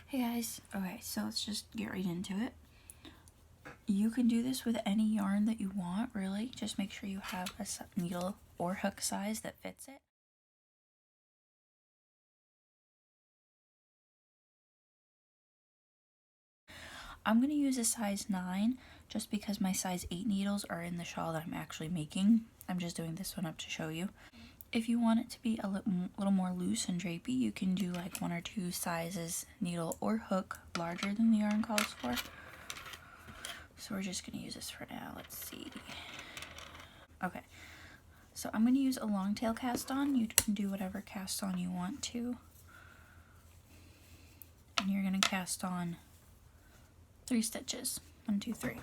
Hey guys, okay, so let's just get right into it. You can do this with any yarn that you want, really. Just make sure you have a needle or hook size that fits it. I'm going to use a size 9 just because my size 8 needles are in the shawl that I'm actually making. I'm just doing this one up to show you. If you want it to be a little more loose and drapey, you can do like 1 or 2 sizes needle or hook larger than the yarn calls for. So we're just going to use this for now. Let's see. Okay, so I'm going to use a long tail cast on. You can do whatever cast on you want to. And you're going to cast on 3 stitches. 1, 2, 3.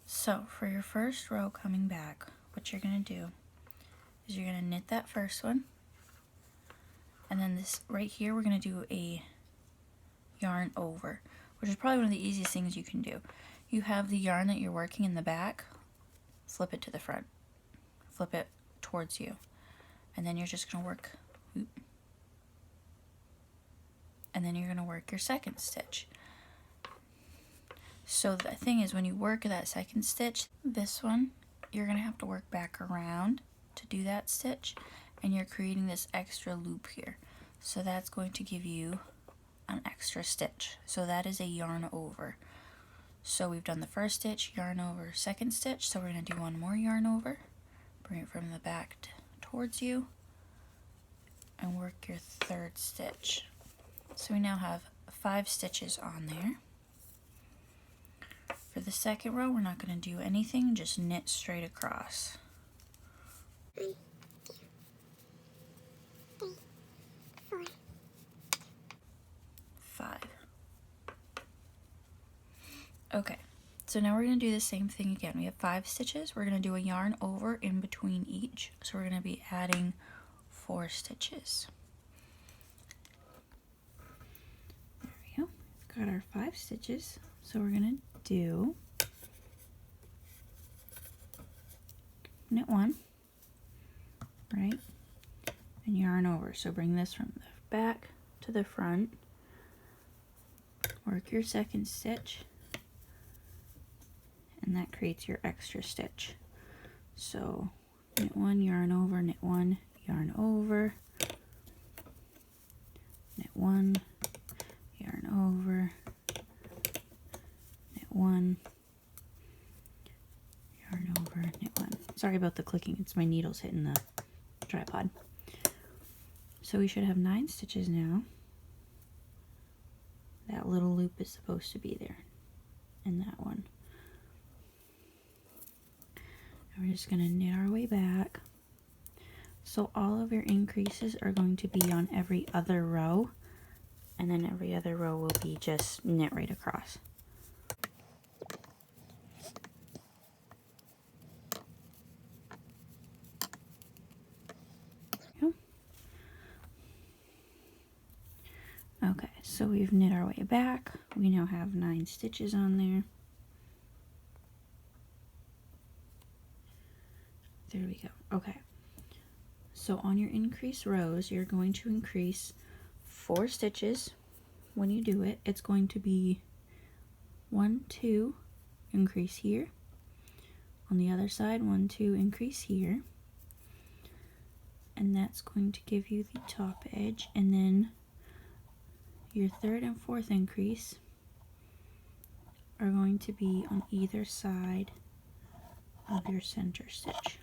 So for your first row coming back, what you're going to do is you're going to knit that first one. And then this right here, we're going to do a yarn over, which is probably one of the easiest things you can do. You have the yarn that you're working in the back, flip it to the front, flip it towards you, and then you're just going to work, and then you're going to work your second stitch. So the thing is, when you work that second stitch, this one, you're going to have to work back around to do that stitch, and you're creating this extra loop here. So that's going to give you an extra stitch. So that is a yarn over. So we've done the first stitch, yarn over, second stitch, so we're going to do one more yarn over, bring it from the back towards you, and work your third stitch. So we now have 5 stitches on there. For the second row, we're not going to do anything, just knit straight across. 1, 2, 3, 4. 5. Okay, so now we're going to do the same thing again. We have 5 stitches. We're going to do a yarn over in between each. So we're going to be adding 4 stitches. There we go. Got our 5 stitches. So we're going to do knit 1, right, and yarn over. So bring this from the back to the front, work your second stitch, and that creates your extra stitch. So knit 1, yarn over, knit 1, yarn over, knit 1, yarn over, knit 1, yarn over, knit 1. Sorry about the clicking, it's my needles hitting the tripod. So we should have 9 stitches now. That little loop is supposed to be there, and that one. And we're just going to knit our way back. So all of your increases are going to be on every other row, and then every other row will be just knit right across. Okay, so we've knit our way back. We now have 9 stitches on there. There we go. Okay. So on your increase rows, you're going to increase 4 stitches. When you do it, it's going to be 1, 2, increase here. On the other side, 1, 2, increase here. And that's going to give you the top edge. And then your third and fourth increase are going to be on either side of your center stitch.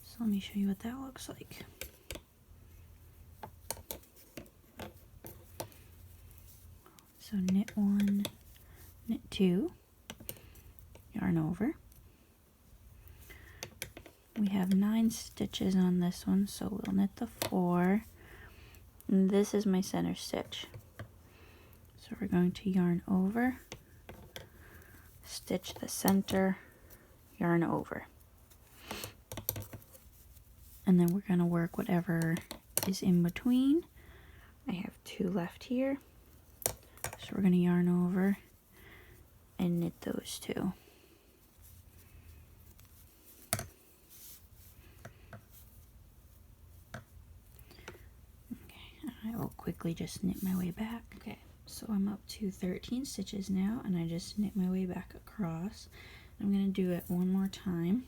So let me show you what that looks like. So knit 1, knit 2, yarn over. We have 9 stitches on this one, so we'll knit the 4. And this is my center stitch. So we're going to yarn over, stitch the center, yarn over. And then we're going to work whatever is in between. I have 2 left here. So we're going to yarn over and knit those 2. I will quickly just knit my way back. Okay, so I'm up to 13 stitches now, and I just knit my way back across. I'm going to do it one more time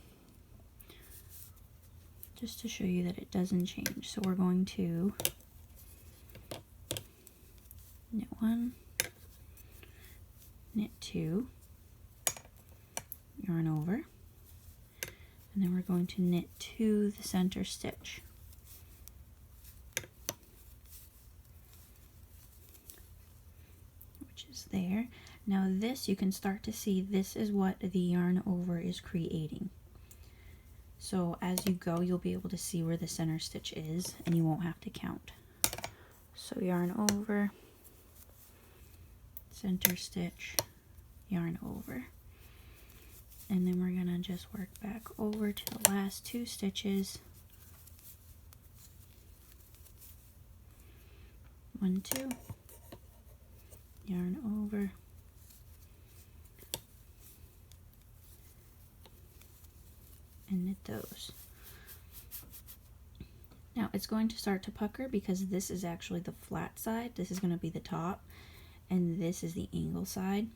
just to show you that it doesn't change. So we're going to knit 1, knit 2, yarn over, and then we're going to knit to the center stitch. Which is there. Now this, you can start to see, this is what the yarn over is creating. So as you go, you'll be able to see where the center stitch is, and you won't have to count. So yarn over, center stitch, yarn over. And then we're gonna just work back over to the last 2 stitches. 1, 2, yarn over, and knit those. Now it's going to start to pucker because this is actually the flat side. This is going to be the top, and this is the angle side.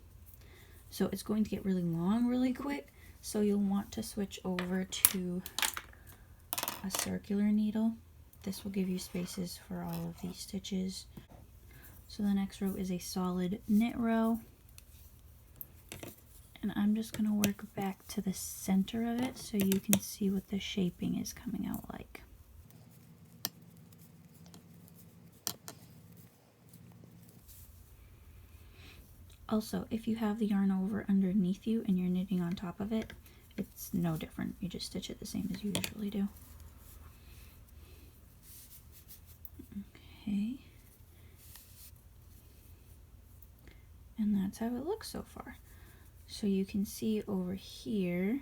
So it's going to get really long really quick. So you'll want to switch over to a circular needle. This will give you spaces for all of these stitches. So the next row is a solid knit row. And I'm just going to work back to the center of it so you can see what the shaping is coming out like. Also, if you have the yarn over underneath you and you're knitting on top of it, it's no different. You just stitch it the same as you usually do. Okay. And that's how it looks so far. So you can see over here,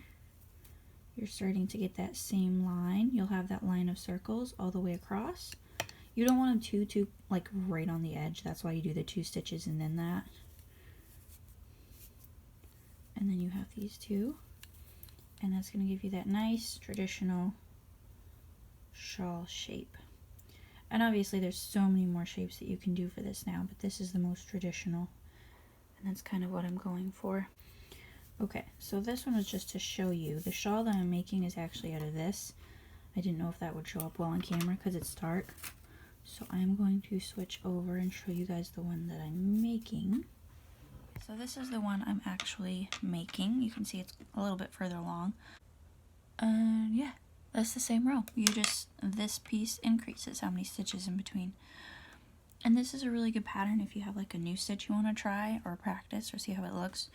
you're starting to get that same line. You'll have that line of circles all the way across. You don't want them too like right on the edge. That's why you do the 2 stitches and then that. And then you have these 2. And that's going to give you that nice traditional shawl shape. And obviously there's so many more shapes that you can do for this now, but this is the most traditional. And that's kind of what I'm going for. Okay, so this one was just to show you. The shawl that I'm making is actually out of this. I didn't know if that would show up well on camera because it's dark. So I'm going to switch over and show you guys the one that I'm making. So this is the one I'm actually making. You can see it's a little bit further along. And yeah, that's the same row. This piece increases how many stitches in between. And this is a really good pattern if you have like a new stitch you want to try or practice or see how it looks.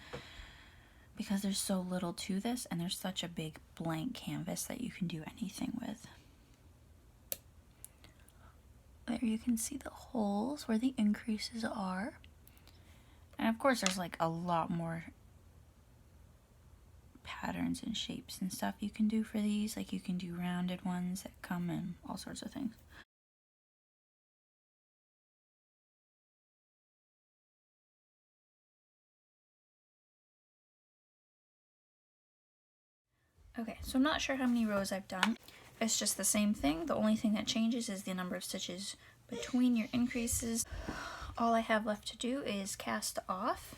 Because there's so little to this and there's such a big blank canvas that you can do anything with. There you can see the holes where the increases are. And of course there's like a lot more patterns and shapes and stuff you can do for these. Like you can do rounded ones that come in all sorts of things. Okay, so I'm not sure how many rows I've done. It's just the same thing. The only thing that changes is the number of stitches between your increases. All I have left to do is cast off.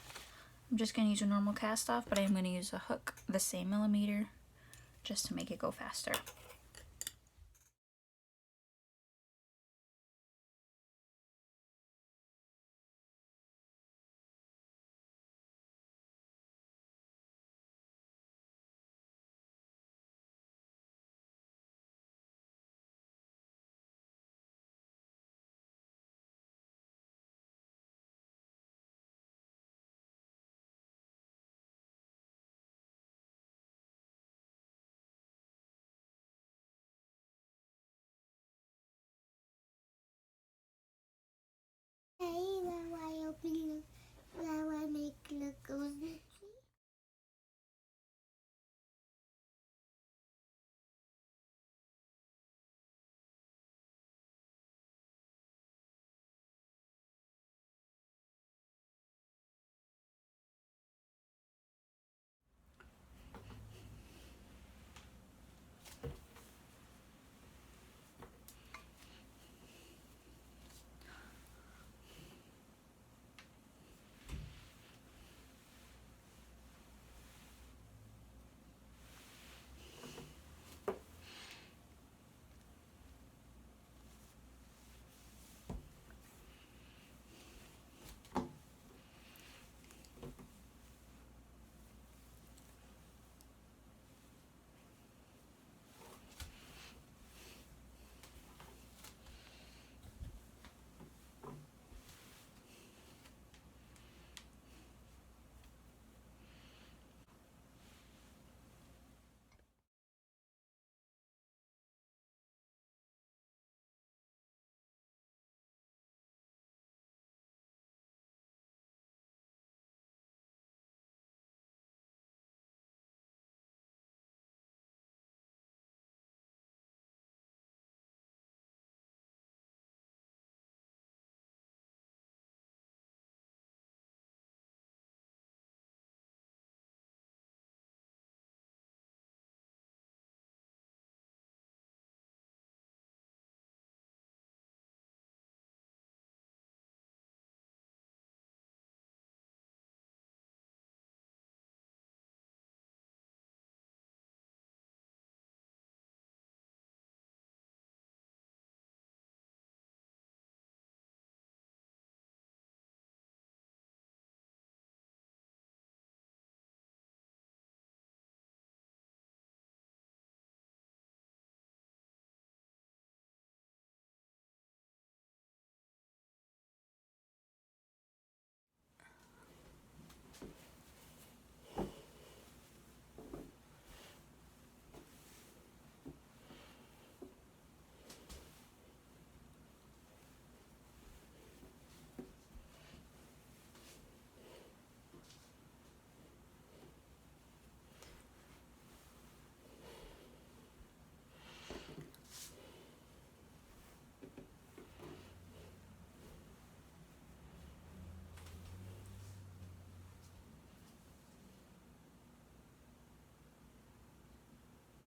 I'm just going to use a normal cast off, but I'm going to use a hook the same millimeter just to make it go faster.